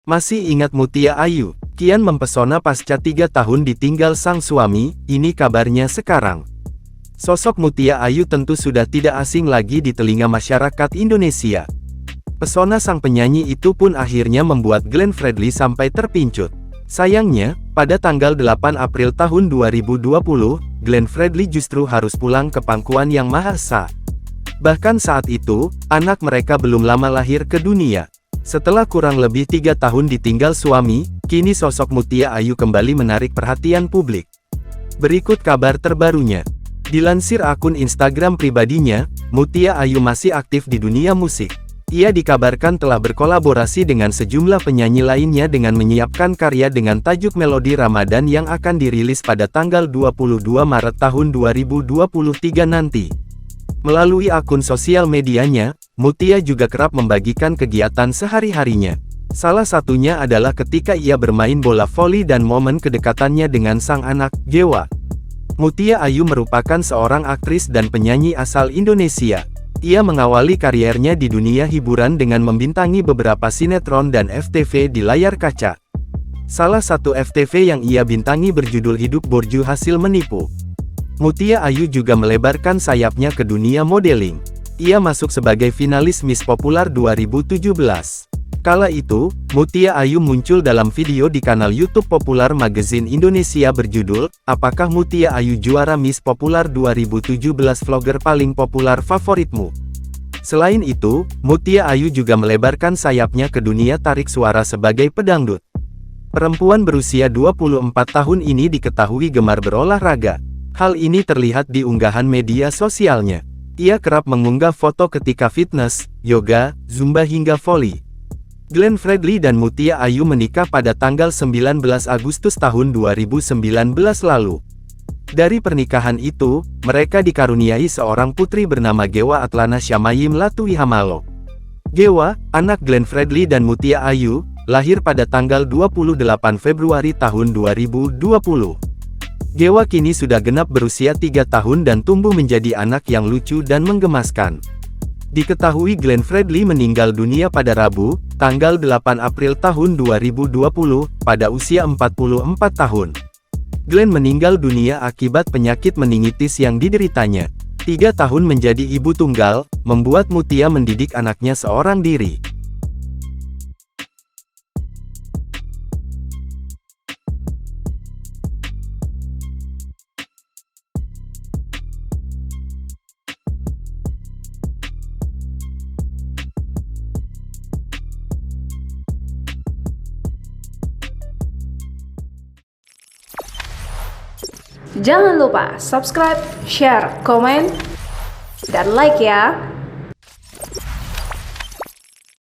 Masih ingat Mutia Ayu? Kian mempesona pasca 3 tahun ditinggal sang suami, ini kabarnya sekarang. Sosok Mutia Ayu tentu sudah tidak asing lagi di telinga masyarakat Indonesia. Pesona sang penyanyi itu pun akhirnya membuat Glenn Fredly sampai terpincut. Sayangnya, pada tanggal 8 April tahun 2020, Glenn Fredly justru harus pulang ke pangkuan Yang Maha Esa. Bahkan saat itu, anak mereka belum lama lahir ke dunia. Setelah kurang lebih 3 tahun ditinggal suami, kini sosok Mutia Ayu kembali menarik perhatian publik. Berikut kabar terbarunya. Dilansir akun Instagram pribadinya, Mutia Ayu masih aktif di dunia musik. Ia dikabarkan telah berkolaborasi dengan sejumlah penyanyi lainnya dengan menyiapkan karya dengan tajuk Melodi Ramadan yang akan dirilis pada tanggal 22 Maret tahun 2023 nanti. Melalui akun sosial medianya, Mutia juga kerap membagikan kegiatan sehari-harinya. Salah satunya adalah ketika ia bermain bola voli dan momen kedekatannya dengan sang anak, Gewa. Mutia Ayu merupakan seorang aktris dan penyanyi asal Indonesia. Ia mengawali kariernya di dunia hiburan dengan membintangi beberapa sinetron dan FTV di layar kaca. Salah satu FTV yang ia bintangi berjudul Hidup Borju Hasil Menipu. Mutia Ayu juga melebarkan sayapnya ke dunia modeling. Ia masuk sebagai finalis Miss Popular 2017. Kala itu, Mutia Ayu muncul dalam video di kanal YouTube Popular Magazine Indonesia berjudul, "Apakah Mutia Ayu juara Miss Popular 2017 vlogger paling populer favoritmu?" Selain itu, Mutia Ayu juga melebarkan sayapnya ke dunia tarik suara sebagai pedangdut. Perempuan berusia 24 tahun ini diketahui gemar berolahraga. Hal ini terlihat di unggahan media sosialnya. Ia kerap mengunggah foto ketika fitness, yoga, zumba hingga voli. Glenn Fredly dan Mutia Ayu menikah pada tanggal 19 Agustus tahun 2019 lalu. Dari pernikahan itu, mereka dikaruniai seorang putri bernama Gewa Atlana Syamayim Latuihamalo. Gewa, anak Glenn Fredly dan Mutia Ayu, lahir pada tanggal 28 Februari tahun 2020. Gewa kini sudah genap berusia 3 tahun dan tumbuh menjadi anak yang lucu dan menggemaskan. Diketahui Glenn Fredly meninggal dunia pada Rabu, tanggal 8 April tahun 2020, pada usia 44 tahun. Glenn meninggal dunia akibat penyakit meningitis yang dideritanya. 3 tahun menjadi ibu tunggal, membuat Mutia mendidik anaknya seorang diri. Jangan lupa subscribe, share, komen, dan like ya!